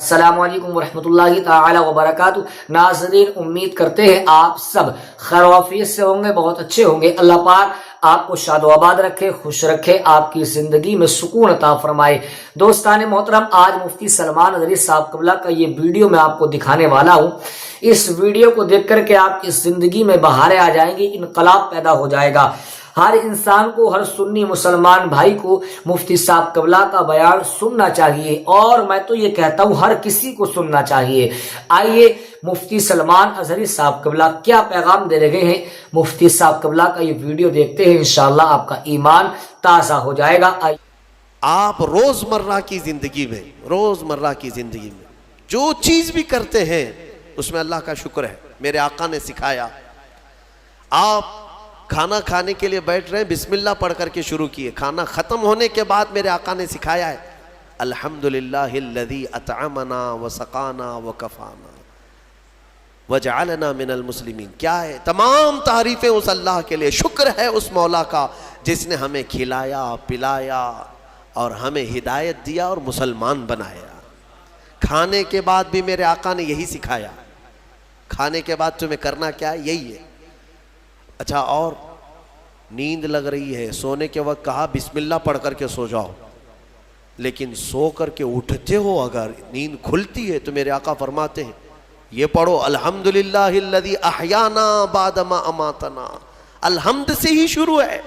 السلام علیکم ورحمۃ اللہ تعالی وبرکاتہ۔ ناظرین، امید کرتے ہیں آپ سب خیر و عافیت سے ہوں گے، بہت اچھے ہوں گے۔ اللہ پاک آپ کو شاد و آباد رکھے، خوش رکھے، آپ کی زندگی میں سکون عطا فرمائے۔ دوستان محترم، آج مفتی سلمان اظہری صاحب قبلہ کا یہ ویڈیو میں آپ کو دکھانے والا ہوں۔ اس ویڈیو کو دیکھ کر کے آپ کی زندگی میں بہاریں آ جائیں گی، انقلاب پیدا ہو جائے گا۔ ہر انسان کو، ہر سنی مسلمان بھائی کو مفتی صاحب قبلہ کا بیان سننا چاہیے، اور میں تو یہ کہتا ہوں ہر کسی کو سننا چاہیے۔ آئیے مفتی سلمان اظہری صاحب قبلہ کیا پیغام دے رہے ہیں، مفتی صاحب قبلہ کا یہ ویڈیو دیکھتے ہیں، انشاءاللہ آپ کا ایمان تازہ ہو جائے گا۔ آپ روزمرہ کی زندگی میں جو چیز بھی کرتے ہیں اس میں اللہ کا شکر ہے۔ میرے آقا نے سکھایا، آپ کھانا کھانے کے لیے بیٹھ رہے ہیں، بسم اللہ پڑھ کر کے شروع کیے۔ کھانا ختم ہونے کے بعد میرے آقا نے سکھایا ہے، الحمدللہ الذی اطعمنا وسقانا وکفانا وجعلنا من المسلمین۔ کیا ہے؟ تمام تعریفیں اس اللہ کے لیے، شکر ہے اس مولا کا جس نے ہمیں کھلایا پلایا اور ہمیں ہدایت دیا اور مسلمان بنایا۔ کھانے کے بعد بھی میرے آقا نے یہی سکھایا، کھانے کے بعد تمہیں کرنا کیا ہے؟ یہی ہے۔ اچھا، اور نیند لگ رہی ہے، سونے کے وقت کہا بسم اللہ پڑھ کر کے سو جاؤ، لیکن سو کر کے اٹھتے ہو، اگر نیند کھلتی ہے تو میرے آقا فرماتے ہیں یہ پڑھو، الحمدللہ الذی احیانا بعد ما اماتنا۔ الحمد سے ہی شروع ہے،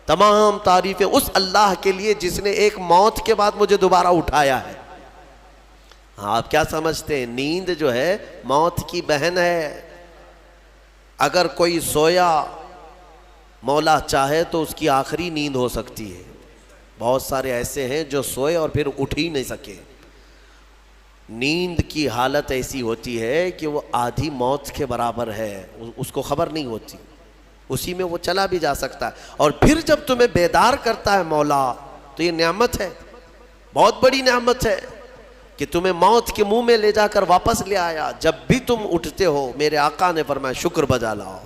تمام تعریفیں اس اللہ کے لیے جس نے ایک موت کے بعد مجھے دوبارہ اٹھایا ہے۔ آپ کیا سمجھتے ہیں؟ نیند جو ہے موت کی بہن ہے۔ اگر کوئی سویا، مولا چاہے تو اس کی آخری نیند ہو سکتی ہے۔ بہت سارے ایسے ہیں جو سوئے اور پھر اٹھ ہی نہیں سکے۔ نیند کی حالت ایسی ہوتی ہے کہ وہ آدھی موت کے برابر ہے، اس کو خبر نہیں ہوتی، اسی میں وہ چلا بھی جا سکتا ہے۔ اور پھر جب تمہیں بیدار کرتا ہے مولا تو یہ نعمت ہے، بہت بڑی نعمت ہے کہ تمہیں موت کے منہ میں لے جا کر واپس لے آیا۔ جب بھی تم اٹھتے ہو میرے آقا نے فرمایا شکر بجا لاؤ۔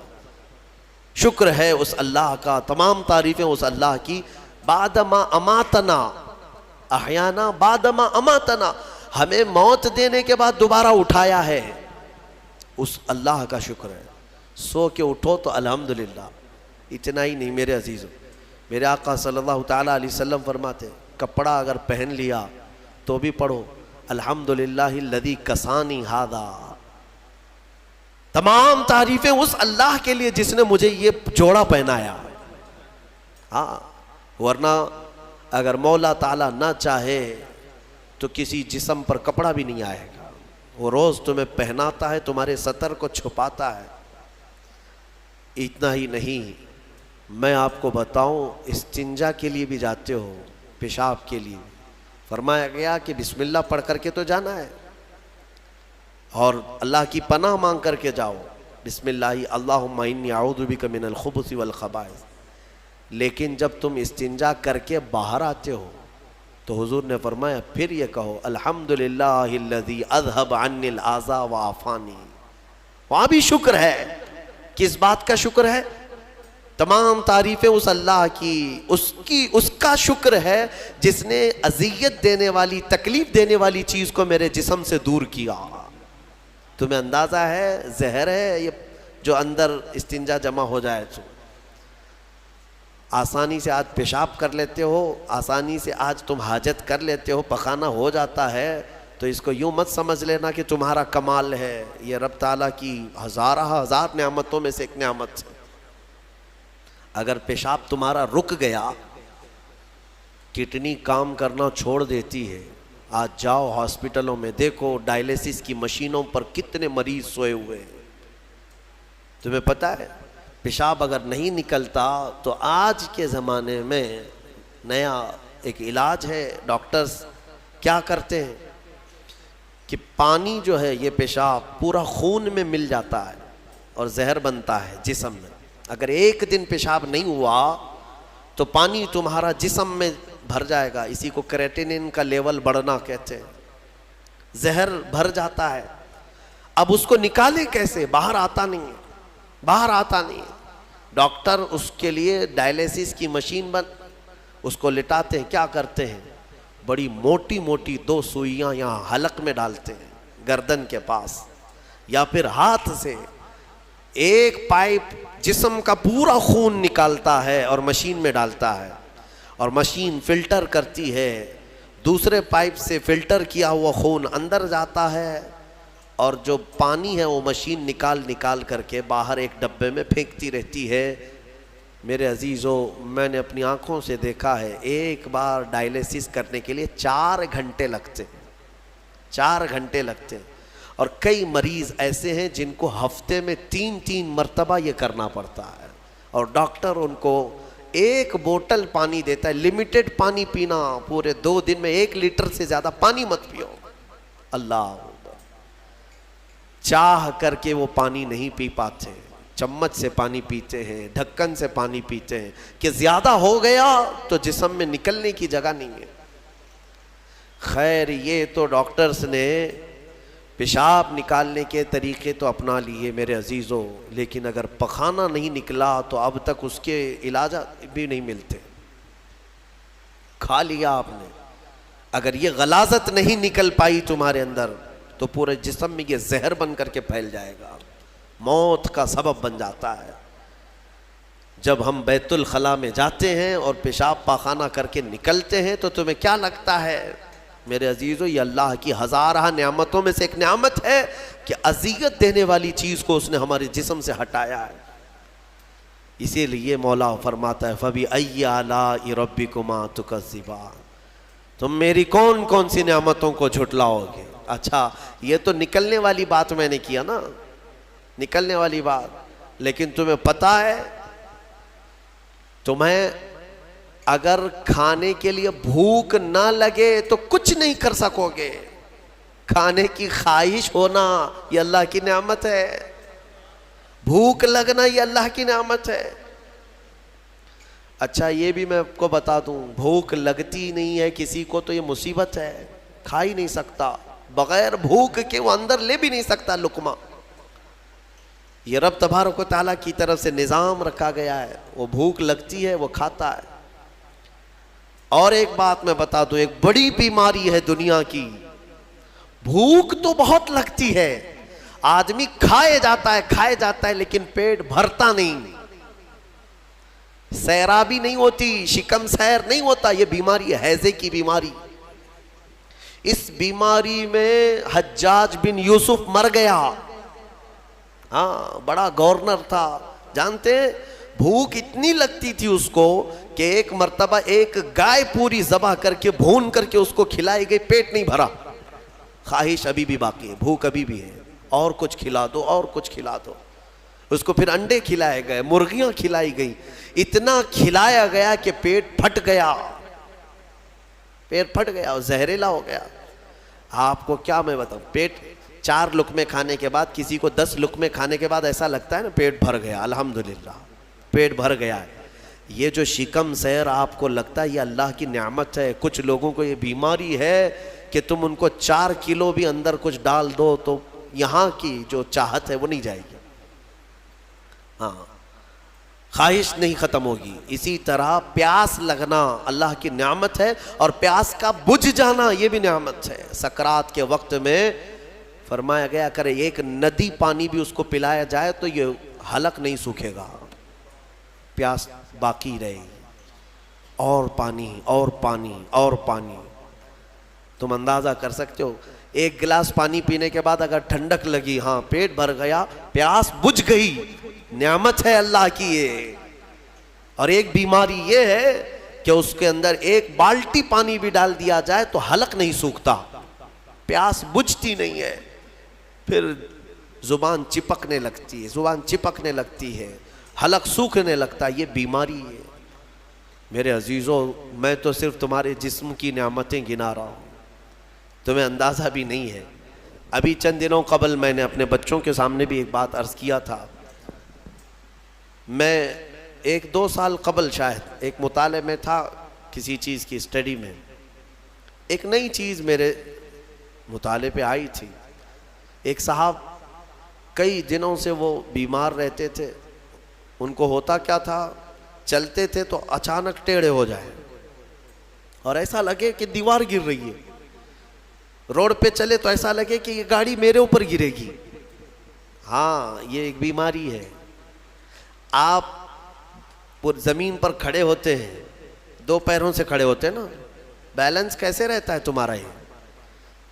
شکر ہے اس اللہ کا، تمام تعریفیں اس اللہ کی۔ بعد ما اماتنا، احیانا بعد ما اماتنا، ہمیں موت دینے کے بعد دوبارہ اٹھایا ہے، اس اللہ کا شکر ہے۔ سو کے اٹھو تو الحمدللہ۔ اتنا ہی نہیں میرے عزیزوں، میرے آقا صلی اللہ تعالیٰ علیہ وسلم فرماتے کپڑا اگر پہن لیا تو بھی پڑھو الحمدللہ الذی کسانی ھذا۔ تمام تعریفیں اس اللہ کے لیے جس نے مجھے یہ جوڑا پہنایا۔ ہاں، ورنہ اگر مولا تعالیٰ نہ چاہے تو کسی جسم پر کپڑا بھی نہیں آئے گا۔ وہ روز تمہیں پہناتا ہے، تمہارے سطر کو چھپاتا ہے۔ اتنا ہی نہیں، میں آپ کو بتاؤں، استنجا کے لیے بھی جاتے ہو، پیشاب کے لیے فرمایا گیا کہ بسم اللہ پڑھ کر کے تو جانا ہے، اور اللہ کی پناہ مانگ کر کے جاؤ، بسم اللہ اللہم انی اعوذ بک من الخبث والخبائث۔ لیکن جب تم استنجا کر کے باہر آتے ہو تو حضور نے فرمایا پھر یہ کہو الحمدللہ الذی اذھب عنی الاذی وعافانی۔ وہاں بھی شکر ہے۔ کس بات کا شکر ہے؟ تمام تعریفیں اس اللہ کی، اس کا شکر ہے جس نے اذیت دینے والی، تکلیف دینے والی چیز کو میرے جسم سے دور کیا۔ تمہیں اندازہ ہے زہر ہے یہ جو اندر استنجا جمع ہو جائے تو آسانی سے آج پیشاب کر لیتے ہو، آسانی سے آج تم حاجت کر لیتے ہو، پخانہ ہو جاتا ہے، تو اس کو یوں مت سمجھ لینا کہ تمہارا کمال ہے، یہ رب تعالیٰ کی ہزار نعمتوں میں سے ایک نعمت ہے۔ اگر پیشاب تمہارا رک گیا، کڈنی کام کرنا چھوڑ دیتی ہے، آج جاؤ ہاسپٹلوں میں دیکھو ڈائلیسس کی مشینوں پر کتنے مریض سوئے ہوئے ہیں۔ تمہیں پتہ ہے پیشاب اگر نہیں نکلتا تو آج کے زمانے میں نیا ایک علاج ہے، ڈاکٹرز کیا کرتے ہیں کہ پانی جو ہے یہ پیشاب پورا خون میں مل جاتا ہے اور زہر بنتا ہے جسم میں۔ اگر ایک دن پیشاب نہیں ہوا تو پانی تمہارا جسم میں بھر جائے گا، اسی کو کریٹینن کا لیول بڑھنا کہتے ہیں، زہر بھر جاتا ہے۔ اب اس کو نکالے کیسے؟ باہر آتا نہیں ہے، باہر آتا نہیں ہے۔ ڈاکٹر اس کے لیے ڈائلیسس کی مشین اس کو لٹاتے ہیں، کیا کرتے ہیں، بڑی موٹی موٹی 2 سوئیاں یہاں حلق میں ڈالتے ہیں گردن کے پاس، یا پھر ہاتھ سے ایک پائپ جسم کا پورا خون نکالتا ہے اور مشین میں ڈالتا ہے، اور مشین فلٹر کرتی ہے، دوسرے پائپ سے فلٹر کیا ہوا خون اندر جاتا ہے، اور جو پانی ہے وہ مشین نکال نکال کر کے باہر ایک ڈبے میں پھینکتی رہتی ہے۔ میرے عزیزو، میں نے اپنی آنکھوں سے دیکھا ہے ایک بار ڈائلیسس کرنے کے لیے 4 گھنٹے لگتے ہیں، 4 گھنٹے لگتے ہیں، اور کئی مریض ایسے ہیں جن کو ہفتے میں 3 مرتبہ یہ کرنا پڑتا ہے، اور ڈاکٹر ان کو ایک بوتل پانی دیتا ہے، لمیٹڈ پانی پینا، پورے 2 دن میں 1 لیٹر سے زیادہ پانی مت پیو۔ اللہ، چاہ کر کے وہ پانی نہیں پی پاتے، چمچ سے پانی پیتے ہیں، ڈھکن سے پانی پیتے ہیں کہ زیادہ ہو گیا تو جسم میں نکلنے کی جگہ نہیں ہے۔ خیر، یہ تو ڈاکٹرز نے پیشاب نکالنے کے طریقے تو اپنا لیے میرے عزیزوں، لیکن اگر پخانہ نہیں نکلا تو اب تک اس کے علاج بھی نہیں ملتے۔ کھا لیا آپ نے، اگر یہ غلاظت نہیں نکل پائی تمہارے اندر تو پورے جسم میں یہ زہر بن کر کے پھیل جائے گا، موت کا سبب بن جاتا ہے۔ جب ہم بیت الخلاء میں جاتے ہیں اور پیشاب پاخانہ کر کے نکلتے ہیں تو تمہیں کیا لگتا ہے میرے عزیزو؟ یہ اللہ کی ہزارہ نعمتوں میں سے ایک نعمت ہے کہ اذیت دینے والی چیز کو اس نے ہمارے جسم سے ہٹایا ہے۔ اسی لیے مولا فرماتا ہے فَبِأَيِّ آلَاءِ رَبِّكُمَا تُكَذِّبَانِ، تم میری کون کون سی نعمتوں کو جھٹلاؤ گے؟ اچھا، یہ تو نکلنے والی بات میں نے کیا نا، نکلنے والی بات، لیکن تمہیں پتہ ہے تمہیں اگر کھانے کے لیے بھوک نہ لگے تو کچھ نہیں کر سکو گے۔ کھانے کی خواہش ہونا یہ اللہ کی نعمت ہے، بھوک لگنا یہ اللہ کی نعمت ہے۔ اچھا، یہ بھی میں آپ کو بتا دوں، بھوک لگتی نہیں ہے کسی کو تو یہ مصیبت ہے، کھا ہی نہیں سکتا، بغیر بھوک کے وہ اندر لے بھی نہیں سکتا لقمہ۔ یہ رب تبارک و تعالیٰ کی طرف سے نظام رکھا گیا ہے، وہ بھوک لگتی ہے وہ کھاتا ہے۔ اور ایک بات میں بتا دوں، ایک بڑی بیماری ہے دنیا کی، بھوک تو بہت لگتی ہے، آدمی کھائے جاتا ہے لیکن پیٹ بھرتا نہیں، سیرابی نہیں ہوتی، شکم سیر نہیں ہوتا۔ یہ بیماری ہے ہیضے کی بیماری۔ اس بیماری میں حجاج بن یوسف مر گیا، ہاں، بڑا گورنر تھا، جانتے ہیں بھوک اتنی لگتی تھی اس کو کہ ایک مرتبہ ایک گائے پوری ذبح کر کے بھون کر کے اس کو کھلائی گئی، پیٹ نہیں بھرا، خواہش ابھی بھی باقی ہے، بھوک ابھی بھی ہے، اور کچھ کھلا دو، اور کچھ کھلا دو۔ اس کو پھر انڈے کھلائے گئے، مرغیاں کھلائی گئی، اتنا کھلایا گیا کہ پیٹ پھٹ گیا، پیٹ پھٹ گیا اور زہریلا ہو گیا۔ آپ کو کیا میں بتاؤں، پیٹ 4 لقمے کھانے کے بعد، کسی کو 10 لقمے کھانے کے بعد ایسا لگتا ہے نا پیٹ بھر گیا، الحمدللہ پیٹ بھر گیا ہے۔ یہ جو شکم سیر آپ کو لگتا ہے یہ اللہ کی نعمت ہے۔ کچھ لوگوں کو یہ بیماری ہے کہ تم ان کو 4 کلو بھی اندر کچھ ڈال دو تو یہاں کی جو چاہت ہے وہ نہیں جائے گی، ہاں، خواہش نہیں ختم ہوگی۔ اسی طرح پیاس لگنا اللہ کی نعمت ہے، اور پیاس کا بجھ جانا یہ بھی نعمت ہے۔ سکرات کے وقت میں فرمایا گیا کرے ایک ندی پانی بھی اس کو پلایا جائے تو یہ حلق نہیں سوکھے گا، پیاس باقی رہے گی، اور پانی اور پانی اور پانی۔ تم اندازہ کر سکتے ہو، 1 گلاس پانی پینے کے بعد اگر ٹھنڈک لگی، ہاں پیٹ بھر گیا، پیاس بجھ گئی، نعمت ہے اللہ کی یہ۔ اور ایک بیماری یہ ہے کہ اس کے اندر 1 بالٹی پانی بھی ڈال دیا جائے تو حلق نہیں سوکھتا، پیاس بجھتی نہیں ہے، پھر زبان چپکنے لگتی ہے، حلق سوکھنے لگتا ہے، یہ بیماری ہے۔ میرے عزیزوں، میں تو صرف تمہارے جسم کی نعمتیں گنا رہا ہوں، تمہیں اندازہ بھی نہیں ہے۔ ابھی چند دنوں قبل میں نے اپنے بچوں کے سامنے بھی ایک بات عرض کیا تھا، میں 1-2 سال قبل شاید ایک مطالعے میں تھا، کسی چیز کی اسٹڈی میں، ایک نئی چیز میرے مطالعے پہ آئی تھی۔ ایک صاحب کئی دنوں سے وہ بیمار رہتے تھے، ان کو ہوتا کیا تھا، چلتے تھے تو اچانک ٹیڑھے ہو جائیں، اور ایسا لگے کہ دیوار گر رہی ہے. روڈ پہ چلے تو ایسا لگے کہ یہ گاڑی میرے اوپر گرے گی. ہاں یہ ایک بیماری ہے. آپ زمین پر کھڑے ہوتے ہیں, 2 پیروں سے کھڑے ہوتے ہیں نا, بیلنس کیسے رہتا ہے تمہارا؟ یہ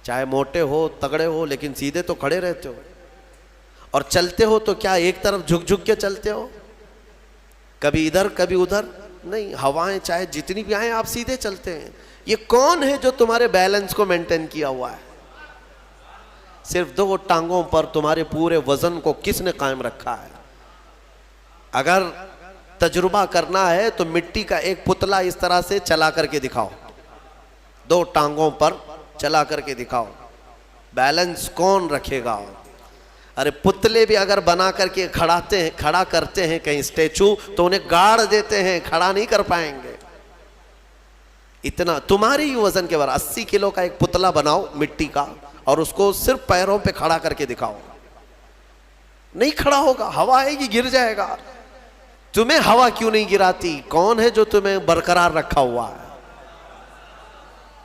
چاہے موٹے ہو تگڑے ہو لیکن سیدھے تو کھڑے رہتے ہو. اور چلتے ہو تو کیا ایک طرف جھک جھک کے چلتے ہو؟ کبھی ادھر کبھی ادھر نہیں. ہوائیں چاہے جتنی بھی آئیں آپ سیدھے چلتے ہیں. یہ کون ہے جو تمہارے بیلنس کو مینٹین کیا ہوا ہے؟ صرف 2 ٹانگوں پر تمہارے پورے وزن کو کس نے قائم رکھا ہے؟ اگر تجربہ کرنا ہے تو مٹی کا ایک پتلا اس طرح سے چلا کر کے دکھاؤ, 2 ٹانگوں پر چلا کر کے دکھاؤ, بیلنس کون رکھے گا؟ ارے پتلے بھی اگر بنا کر کے کھڑا کرتے ہیں کہیں اسٹیچو تو انہیں گاڑ دیتے ہیں, کھڑا نہیں کر پائیں گے. اتنا تمہاری ہی وزن کے برابر 80 کلو کا ایک پتلا بناؤ مٹی کا اور اس کو صرف پیروں پہ کھڑا کر کے دکھاؤ, نہیں کھڑا ہوگا, ہوا آئے گی گر جائے گا. تمہیں ہوا کیوں نہیں گراتی؟ کون ہے جو تمہیں برقرار رکھا ہوا ہے؟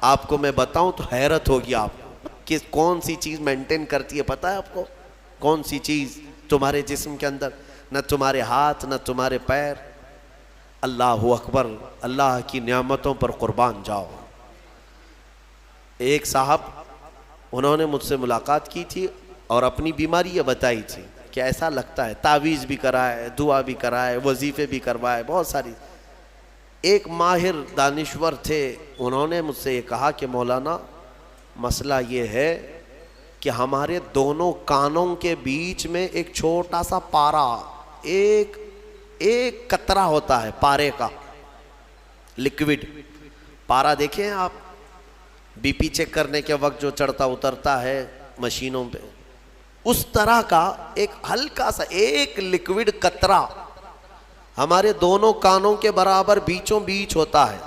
آپ کو میں بتاؤں تو حیرت ہوگی آپ کو کہ کون سی چیز مینٹین کرتی ہے. پتہ ہے آپ کو کون سی چیز تمہارے جسم کے اندر؟ نہ تمہارے ہاتھ نہ تمہارے پیر. اللہ اکبر, اللہ کی نعمتوں پر قربان جاؤ. ایک صاحب انہوں نے مجھ سے ملاقات کی تھی اور اپنی بیماری یہ بتائی تھی کہ ایسا لگتا ہے, تعویذ بھی کرائے, دعا بھی کرائے, وظیفے بھی کروائے, بہت ساری. ایک ماہر دانشور تھے, انہوں نے مجھ سے یہ کہا کہ مولانا مسئلہ یہ ہے کہ ہمارے دونوں کانوں کے بیچ میں ایک چھوٹا سا پارا, ایک قطرہ ہوتا ہے پارے کا, لکوڈ پارا. دیکھیں آپ بی پی چیک کرنے کے وقت جو چڑھتا اترتا ہے مشینوں پہ, اس طرح کا ایک ہلکا سا ایک لکوڈ قطرہ ہمارے دونوں کانوں کے برابر بیچوں بیچ ہوتا ہے,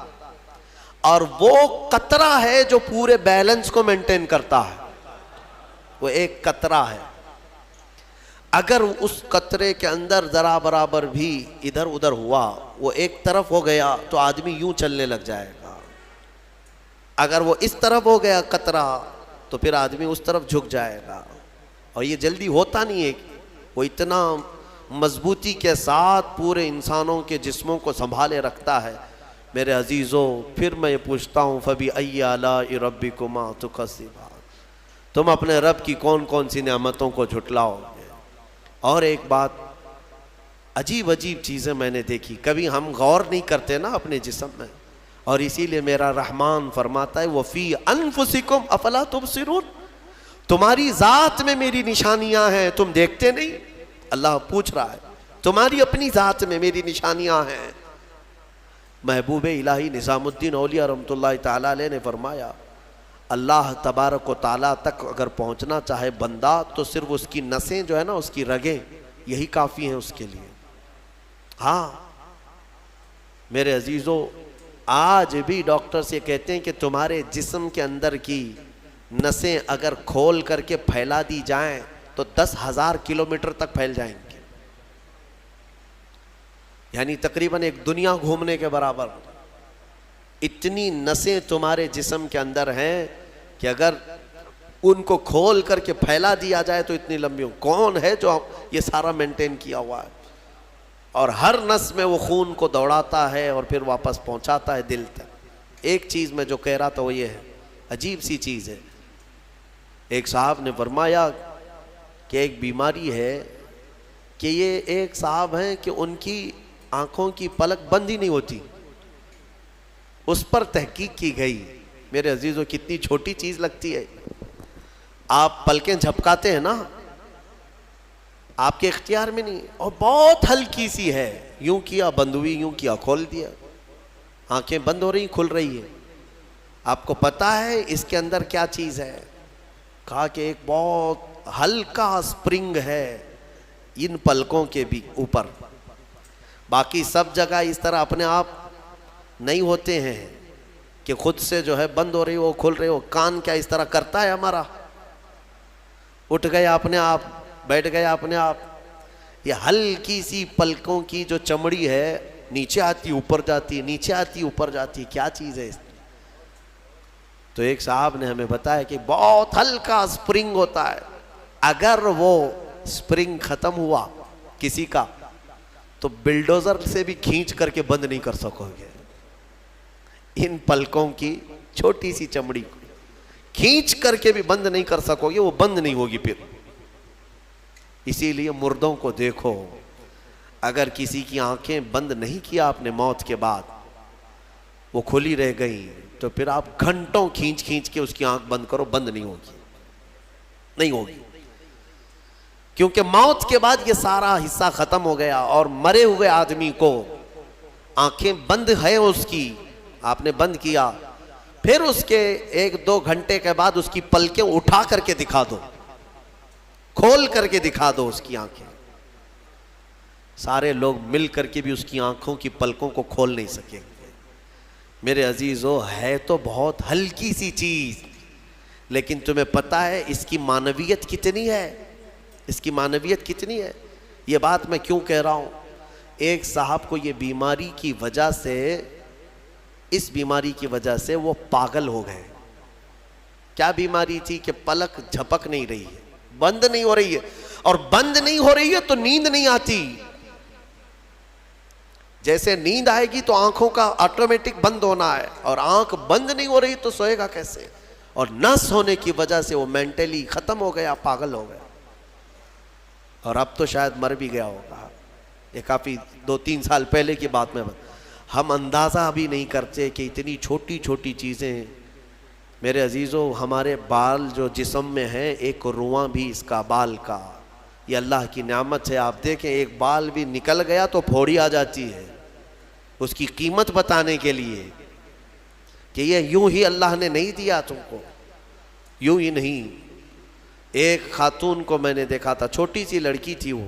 اور وہ قطرہ ہے جو پورے بیلنس کو مینٹین کرتا ہے. وہ ایک قطرہ ہے. اگر اس قطرے کے اندر ذرا برابر بھی ادھر ادھر ہوا, وہ ایک طرف ہو گیا تو آدمی یوں چلنے لگ جائے گا. اگر وہ اس طرف ہو گیا قطرہ تو پھر آدمی اس طرف جھک جائے گا. اور یہ جلدی ہوتا نہیں ہے, وہ اتنا مضبوطی کے ساتھ پورے انسانوں کے جسموں کو سنبھالے رکھتا ہے. میرے عزیزوں, پھر میں یہ پوچھتا ہوں فَبِأَيِّ آلَاءِ رَبِّكُمَا تُكَذِّبَانِ, تم اپنے رب کی کون کون سی نعمتوں کو جھٹلاؤ گے؟ اور ایک بات, عجیب چیزیں میں نے دیکھی, کبھی ہم غور نہیں کرتے نا اپنے جسم میں, اور اسی لیے میرا رحمان فرماتا ہے وَفِي أَنفُسِكُمْ أَفَلَا تُبْصِرُونَ, تمہاری ذات میں میری نشانیاں ہیں, تم دیکھتے نہیں؟ اللہ پوچھ رہا ہے, تمہاری اپنی ذات میں میری نشانیاں ہیں. محبوب الہی نظام الدین اولیاء رحمۃ اللہ تعالیٰ علیہ نے فرمایا, اللہ تبارک و تعالیٰ تک اگر پہنچنا چاہے بندہ تو صرف اس کی نسیں جو ہے نا, اس کی رگیں, یہی کافی ہیں اس کے لیے. ہاں میرے عزیزوں, آج بھی ڈاکٹرز یہ کہتے ہیں کہ تمہارے جسم کے اندر کی نسیں اگر کھول کر کے پھیلا دی جائیں تو 10,000 کلومیٹر تک پھیل جائیں گے, یعنی تقریباً ایک دنیا گھومنے کے برابر. اتنی نسیں تمہارے جسم کے اندر ہیں کہ اگر ان کو کھول کر کے پھیلا دیا جائے تو اتنی لمبی ہو. کون ہے جو یہ سارا مینٹین کیا ہوا ہے؟ اور ہر نس میں وہ خون کو دوڑاتا ہے اور پھر واپس پہنچاتا ہے دل تک. ایک چیز میں جو کہہ رہا تھا وہ یہ ہے, عجیب سی چیز ہے. ایک صاحب نے فرمایا کہ ایک بیماری ہے کہ یہ ایک صاحب ہیں کہ ان کی آنکھوں کی پلک بند ہی نہیں ہوتی. اس پر تحقیق کی گئی. میرے عزیزوں, کتنی چھوٹی چیز لگتی ہے. آپ پلکیں جھپکاتے ہیں نا, آپ کے اختیار میں نہیں, اور بہت ہلکی سی ہے, یوں کیا بند ہوئی, یوں کیا کھول دیا, آنکھیں بند ہو رہی کھل رہی ہے. آپ کو پتا ہے اس کے اندر کیا چیز ہے؟ کہا کہ ایک بہت ہلکا سپرنگ ہے ان پلکوں کے بھی اوپر. باقی سب جگہ اس طرح اپنے آپ نہیں ہوتے ہیں کہ خود سے جو ہے بند ہو رہی ہو کھل رہی ہو. کان کیا اس طرح کرتا ہے ہمارا؟ اٹھ گیا اپنے آپ, بیٹھ گیا اپنے آپ. یہ ہلکی سی پلکوں کی جو چمڑی ہے نیچے آتی اوپر جاتی, نیچے آتی اوپر جاتی, کیا چیز ہے؟ تو ایک صاحب نے ہمیں بتایا کہ بہت ہلکا سپرنگ ہوتا ہے، اگر وہ سپرنگ ختم ہوا کسی کا تو بلڈوزر سے بھی کھینچ کر کے بند نہیں کر سکو گے۔ ان پلکوں کی چھوٹی سی چمڑی کو کھینچ کر کے بھی بند نہیں کر سکو گے، وہ بند نہیں ہوگی پھر۔ اسی لیے مردوں کو دیکھو، اگر کسی کی آنکھیں بند نہیں کیا آپ نے موت کے بعد، وہ کھلی رہ گئی، تو پھر آپ گھنٹوں کھینچ کھینچ کے اس کی آنکھ بند کرو، بند نہیں ہوگی، نہیں ہوگی، کیونکہ موت کے بعد یہ سارا حصہ ختم ہو گیا۔ اور مرے ہوئے آدمی کو آنکھیں بند ہے اس کی، آپ نے بند کیا، پھر اس کے 1-2 گھنٹے کے بعد اس کی پلکیں اٹھا کر کے دکھا دو، کھول کر کے دکھا دو اس کی آنکھیں، سارے لوگ مل کر کے بھی اس کی آنکھوں کی پلکوں کو کھول نہیں سکیں گے۔ میرے عزیزو، ہے تو بہت ہلکی سی چیز، لیکن تمہیں پتہ ہے اس کی معنویت کتنی ہے، اس کی معنویت کتنی ہے۔ یہ بات میں کیوں کہہ رہا ہوں، ایک صاحب کو یہ بیماری کی وجہ سے، اس بیماری کی وجہ سے وہ پاگل ہو گئے۔ کیا بیماری تھی کہ پلک جھپک نہیں رہی ہے، بند نہیں ہو رہی ہے، اور بند نہیں ہو رہی ہے تو نیند نہیں آتی۔ جیسے نیند آئے گی تو آنکھوں کا آٹومیٹک بند ہونا ہے، اور آنکھ بند نہیں ہو رہی تو سوئے گا کیسے؟ اور نس ہونے کی وجہ سے وہ مینٹلی ختم ہو گیا، پاگل ہو گیا، اور اب تو شاید مر بھی گیا ہوگا۔ یہ کافی 2-3 سال پہلے کی بات میں، ہم اندازہ بھی نہیں کرتے کہ اتنی چھوٹی چھوٹی چیزیں۔ میرے عزیزو، ہمارے بال جو جسم میں ہیں، ایک رواں بھی اس کا بال کا، یہ اللہ کی نعمت ہے۔ آپ دیکھیں ایک بال بھی نکل گیا تو پھوڑی آ جاتی ہے، اس کی قیمت بتانے کے لیے کہ یہ یوں ہی اللہ نے نہیں دیا تم کو، یوں ہی نہیں۔ ایک خاتون کو میں نے دیکھا تھا، چھوٹی سی لڑکی تھی، وہ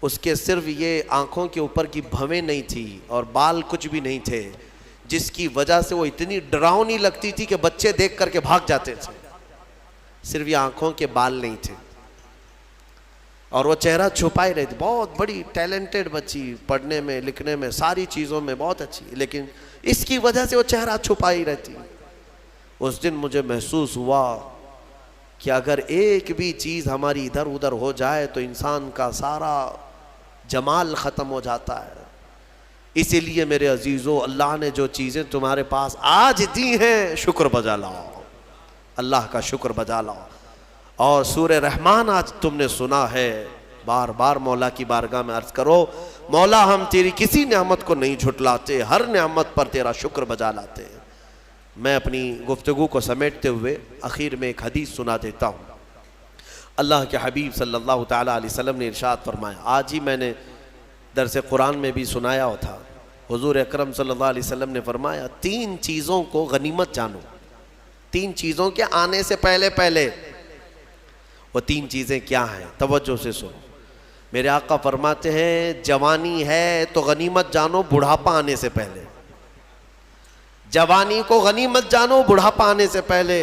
اس کے صرف یہ آنکھوں کے اوپر کی بھویں نہیں تھی اور بال کچھ بھی نہیں تھے، جس کی وجہ سے وہ اتنی ڈراؤنی لگتی تھی کہ بچے دیکھ کر کے بھاگ جاتے تھے۔ صرف یہ آنکھوں کے بال نہیں تھے، اور وہ چہرہ چھپائے رہتی۔ بہت بڑی ٹیلنٹڈ بچی، پڑھنے میں لکھنے میں ساری چیزوں میں بہت اچھی، لیکن اس کی وجہ سے وہ چہرہ چھپائی رہتی۔ اس دن مجھے محسوس ہوا کہ اگر ایک بھی چیز ہماری ادھر ادھر ہو جائے تو انسان کا سارا جمال ختم ہو جاتا ہے۔ اسی لیے میرے عزیزو، اللہ نے جو چیزیں تمہارے پاس آج دی ہیں، شکر بجا لاؤ، اللہ کا شکر بجا لاؤ۔ اور سورہ رحمان آج تم نے سنا ہے، بار بار مولا کی بارگاہ میں عرض کرو، مولا ہم تیری کسی نعمت کو نہیں جھٹلاتے، ہر نعمت پر تیرا شکر بجا لاتے ہیں۔ میں اپنی گفتگو کو سمیٹتے ہوئے اخیر میں ایک حدیث سنا دیتا ہوں۔ اللہ کے حبیب صلی اللہ تعالیٰ علیہ وسلم نے ارشاد فرمایا، آج ہی میں نے درس قرآن میں بھی سنایا تھا، حضور اکرم صلی اللہ علیہ وسلم نے فرمایا، 3 چیزوں کو غنیمت جانو، 3 چیزوں کے آنے سے پہلے پہلے۔ وہ 3 چیزیں کیا ہیں؟ توجہ سے سنو۔ میرے آقا فرماتے ہیں، جوانی ہے تو غنیمت جانو بڑھاپا آنے سے پہلے، جوانی کو غنیمت جانو بڑھاپا آنے سے پہلے،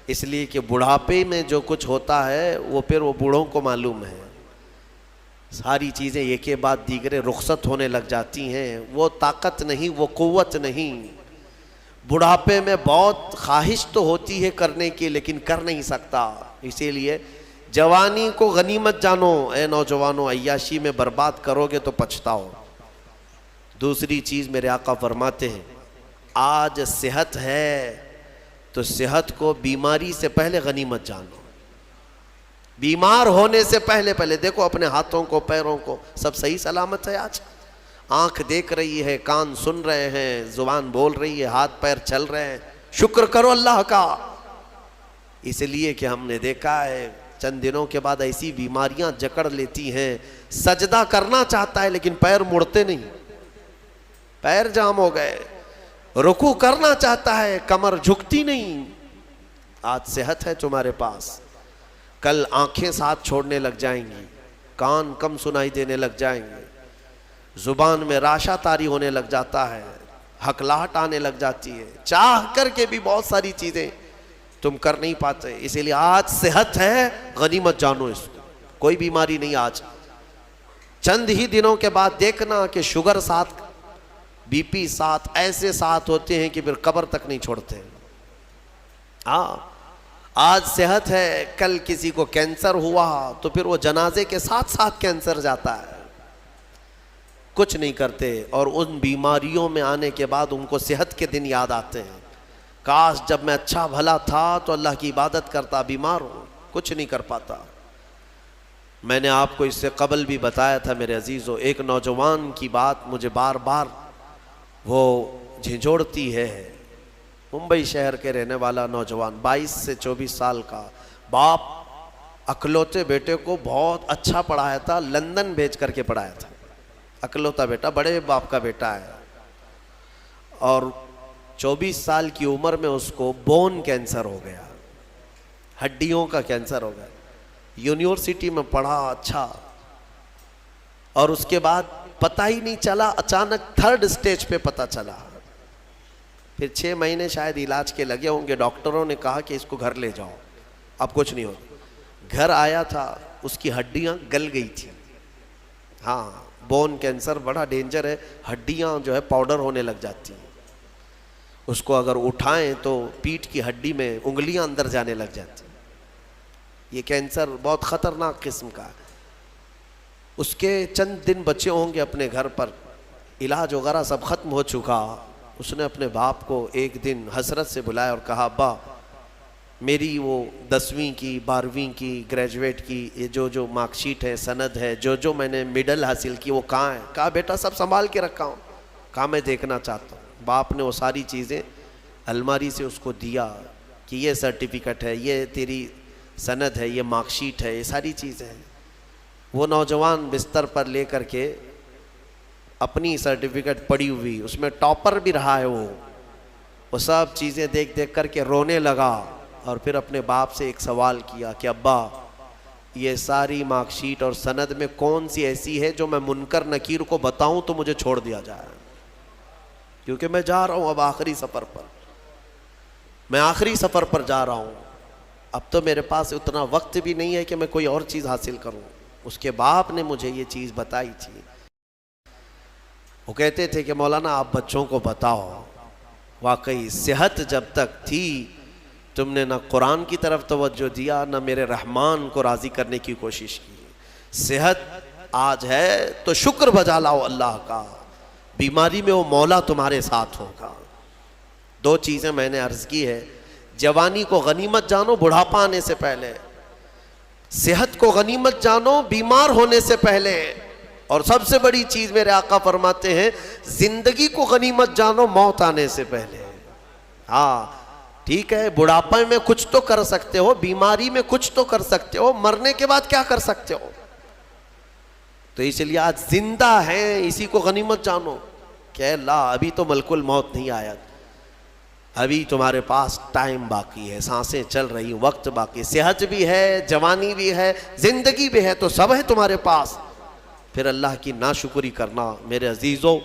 اس لیے کہ بڑھاپے میں جو کچھ ہوتا ہے وہ پھر وہ بوڑھوں کو معلوم ہے۔ ساری چیزیں ایک کے بعد دیگرے رخصت ہونے لگ جاتی ہیں، وہ طاقت نہیں، وہ قوت نہیں۔ بڑھاپے میں بہت خواہش تو ہوتی ہے کرنے کی، لیکن کر نہیں سکتا۔ اسی لیے جوانی کو غنیمت جانو، اے نوجوانوں، عیاشی میں برباد کرو گے تو پچھتاؤ۔ دوسری چیز میرے آقا فرماتے ہیں، آج صحت ہے تو صحت کو بیماری سے پہلے غنیمت جانو، بیمار ہونے سے پہلے دیکھو اپنے ہاتھوں کو، پیروں کو، سب صحیح سلامت ہے آج؟ آنکھ دیکھ رہی ہے، کان سن رہے ہیں، زبان بول رہی ہے، ہاتھ پیر چل رہے ہیں، شکر کرو اللہ کا۔ اس لیے کہ ہم نے دیکھا ہے چند دنوں کے بعد ایسی بیماریاں جکڑ لیتی ہیں، سجدہ کرنا چاہتا ہے لیکن پیر مڑتے نہیں، پیر جام ہو گئے، رکوع کرنا چاہتا ہے کمر جھکتی نہیں۔ آج صحت ہے تمہارے پاس، کل آنکھیں ساتھ چھوڑنے لگ جائیں گی، کان کم سنائی دینے لگ جائیں گے، زبان میں راشا طاری ہونے لگ جاتا ہے، ہکلاہٹ آنے لگ جاتی ہے، چاہ کر کے بھی بہت ساری چیزیں تم کر نہیں پاتے۔ اسی لیے آج صحت ہے، غنیمت جانو اس کو، کوئی بیماری نہیں۔ آج چند ہی دنوں کے بعد دیکھنا کہ شوگر ساتھ، بی پی ساتھ، ایسے ساتھ ہوتے ہیں کہ پھر قبر تک نہیں چھوڑتے۔ ہاں آج صحت ہے، کل کسی کو کینسر ہوا تو پھر وہ جنازے کے ساتھ ساتھ کینسر جاتا ہے، کچھ نہیں کرتے، اور ان بیماریوں میں آنے کے بعد ان کو صحت کے دن یاد آتے ہیں، کاش جب میں اچھا بھلا تھا تو اللہ کی عبادت کرتا، بیمار ہوں کچھ نہیں کر پاتا۔ میں نے آپ کو اس سے قبل بھی بتایا تھا میرے عزیزو، ایک نوجوان کی بات مجھے بار بار وہ جھنجھوڑتی ہے، ممبئی شہر کے رہنے والا نوجوان، 22 سے 24 سال کا، باپ اکلوتے بیٹے کو بہت اچھا پڑھایا تھا، لندن بھیج کر کے پڑھایا تھا، اکلوتا بیٹا، بڑے باپ کا بیٹا ہے، اور 24 سال کی عمر میں اس کو بون کینسر ہو گیا، ہڈیوں کا کینسر ہو گیا، یونیورسٹی میں پڑھا اچھا، اور اس کے بعد پتہ ہی نہیں چلا، اچانک 3rd سٹیج پہ پتہ چلا، پھر 6 مہینے شاید علاج کے لگے ہوں گے، ڈاکٹروں نے کہا کہ اس کو گھر لے جاؤ، اب کچھ نہیں ہوگا، گھر آیا تھا اس کی ہڈیاں گل گئی تھی، ہاں بون کینسر بڑا ڈینجر ہے، ہڈیاں جو ہے پاؤڈر ہونے لگ جاتی ہیں، اس کو اگر اٹھائیں تو پیٹھ کی ہڈی میں انگلیاں اندر جانے لگ جاتی ہیں، یہ کینسر بہت خطرناک قسم کا ہے۔ اس کے چند دن بچے ہوں گے اپنے گھر پر، علاج وغیرہ سب ختم ہو چکا، اس نے اپنے باپ کو ایک دن حسرت سے بلایا اور کہا، ابا میری وہ 10ویں کی 12ویں کی گریجویٹ کی یہ جو مارک شیٹ ہے، سند ہے، جو میں نے مڈل حاصل کی وہ کہاں ہے؟ کہا بیٹا سب سنبھال کے رکھا ہوں، کہا میں دیکھنا چاہتا ہوں۔ باپ نے وہ ساری چیزیں الماری سے اس کو دیا کہ یہ سرٹیفکیٹ ہے، یہ تیری سند ہے، یہ مارک شیٹ ہے، یہ ساری چیزیں ہیں۔ وہ نوجوان بستر پر لے کر کے اپنی سرٹیفکیٹ پڑی ہوئی، اس میں ٹاپر بھی رہا ہے، وہ سب چیزیں دیکھ دیکھ کر کے رونے لگا، اور پھر اپنے باپ سے ایک سوال کیا کہ ابا یہ ساری مارک شیٹ اور سند میں کون سی ایسی ہے جو میں منکر نکیر کو بتاؤں تو مجھے چھوڑ دیا جائے، کیونکہ میں جا رہا ہوں اب آخری سفر پر، میں آخری سفر پر جا رہا ہوں، اب تو میرے پاس اتنا وقت بھی نہیں ہے کہ میں کوئی اور چیز حاصل کروں۔ اس کے باپ نے مجھے یہ چیز بتائی تھی، وہ کہتے تھے کہ مولانا آپ بچوں کو بتاؤ، واقعی صحت جب تک تھی تم نے نہ قرآن کی طرف توجہ دیا، نہ میرے رحمان کو راضی کرنے کی کوشش کی، صحت آج ہے تو شکر بجا لاؤ اللہ کا، بیماری میں وہ مولا تمہارے ساتھ ہوگا۔ 2 چیزیں میں نے عرض کی ہے، جوانی کو غنیمت جانو بڑھاپا آنے سے پہلے، صحت کو غنیمت جانو بیمار ہونے سے پہلے، اور سب سے بڑی چیز میرے آقا فرماتے ہیں زندگی کو غنیمت جانو موت آنے سے پہلے۔ ہاں ٹھیک ہے، بڑھاپے میں کچھ تو کر سکتے ہو، بیماری میں کچھ تو کر سکتے ہو، مرنے کے بعد کیا کر سکتے ہو؟ تو اس لیے آج زندہ ہیں، اسی کو غنیمت جانو کہ اللہ ابھی تو ملک الموت نہیں آیا، ابھی تمہارے پاس ٹائم باقی ہے، سانسیں چل رہی، وقت باقی، صحت بھی ہے، جوانی بھی ہے، زندگی بھی ہے، تو سب ہے تمہارے پاس، پھر اللہ کی ناشکری کرنا میرے عزیزوں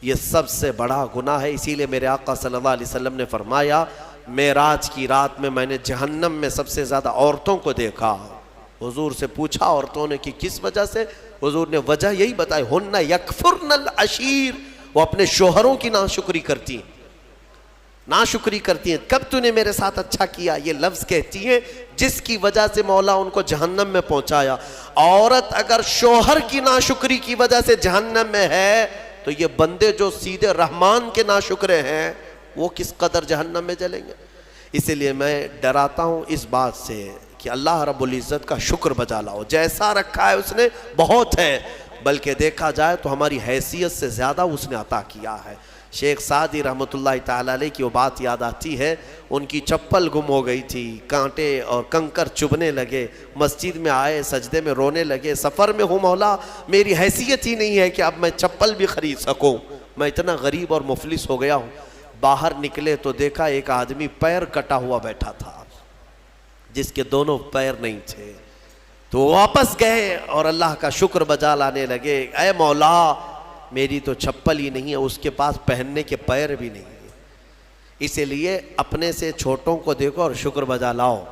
یہ سب سے بڑا گناہ ہے۔ اسی لیے میرے آقا صلی اللہ علیہ وسلم نے فرمایا معراج کی رات میں نے جہنم میں سب سے زیادہ عورتوں کو دیکھا۔ حضور سے پوچھا عورتوں نے کہ کس وجہ سے؟ حضور نے وجہ یہی بتائی، ہن یکفرن العشیر، وہ اپنے شوہروں کی ناشکری کرتی ہیں، ناشکری کرتی ہیں۔ کب تو نے میرے ساتھ اچھا کیا، یہ لفظ کہتی ہیں جس کی وجہ سے مولا ان کو جہنم میں پہنچایا۔ عورت اگر شوہر کی ناشکری کی وجہ سے جہنم میں ہے تو یہ بندے جو سیدھے رحمان کے ناشکرے ہیں وہ کس قدر جہنم میں جلیں گے۔ اسی لیے میں ڈراتا ہوں اس بات سے کہ اللہ رب العزت کا شکر بجا لاؤ، جیسا رکھا ہے اس نے بہت ہے، بلکہ دیکھا جائے تو ہماری حیثیت سے زیادہ اس نے عطا کیا ہے۔ شیخ سعدی رحمۃ اللہ تعالیٰ علیہ کی وہ بات یاد آتی ہے، ان کی چپل گم ہو گئی تھی، کانٹے اور کنکر چبھنے لگے، مسجد میں آئے سجدے میں رونے لگے، سفر میں ہوں مولا میری حیثیت ہی نہیں ہے کہ اب میں چپل بھی خرید سکوں، میں اتنا غریب اور مفلس ہو گیا ہوں۔ باہر نکلے تو دیکھا ایک آدمی پیر کٹا ہوا بیٹھا تھا جس کے دونوں پیر نہیں تھے، تو واپس گئے اور اللہ کا شکر بجا لانے لگے، اے مولا میری تو چپل ہی نہیں ہے، اس کے پاس پہننے کے پیر بھی نہیں ہے۔ اسی لیے اپنے سے چھوٹوں کو دیکھو اور شکر بجا لاؤ۔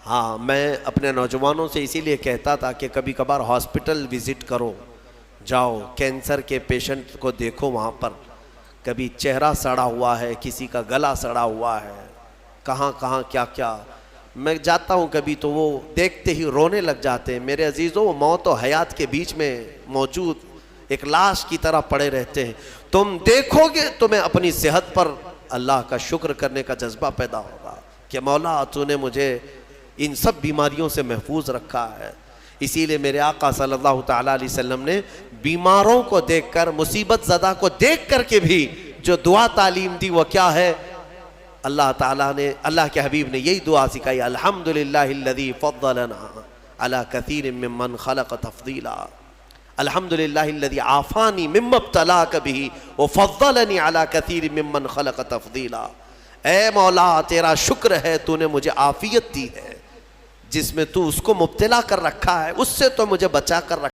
ہاں میں اپنے نوجوانوں سے اسی لیے کہتا تھا کہ کبھی کبھار ہاسپٹل وزٹ کرو، جاؤ کینسر کے پیشنٹ کو دیکھو، وہاں پر کبھی چہرہ سڑا ہوا ہے، کسی کا گلا سڑا ہوا ہے، کہاں کہاں کیا کیا. میں جاتا ہوں کبھی تو وہ دیکھتے ہی رونے لگ جاتے ہیں. میرے عزیزوں، وہ موت و حیات کے بیچ میں موجود ایک لاش کی طرح پڑے رہتے ہیں. تم دیکھو گے تمہیں اپنی صحت پر اللہ کا شکر کرنے کا جذبہ پیدا ہوگا کہ مولا تو نے مجھے ان سب بیماریوں سے محفوظ رکھا ہے. اسی لیے میرے آقا صلی اللہ تعالیٰ علیہ وسلم نے بیماروں کو دیکھ کر، مصیبت زدہ کو دیکھ کر کے بھی جو دعا تعلیم دی وہ کیا ہے؟ اللہ تعالیٰ نے، اللہ کے حبیب نے یہی دعا سکھائی، الحمدللہ الذی فضلنا علی کثیر ممن خلق تفضیلا، الحمدللہ الذی عافانی مما ابتلاک بہ وفضلنی علی کثیر ممن خلق تفضیلا. اے مولا تیرا شکر ہے تو نے مجھے عافیت دی ہے، جس میں تو اس کو مبتلا کر رکھا ہے اس سے تو مجھے بچا کر رکھا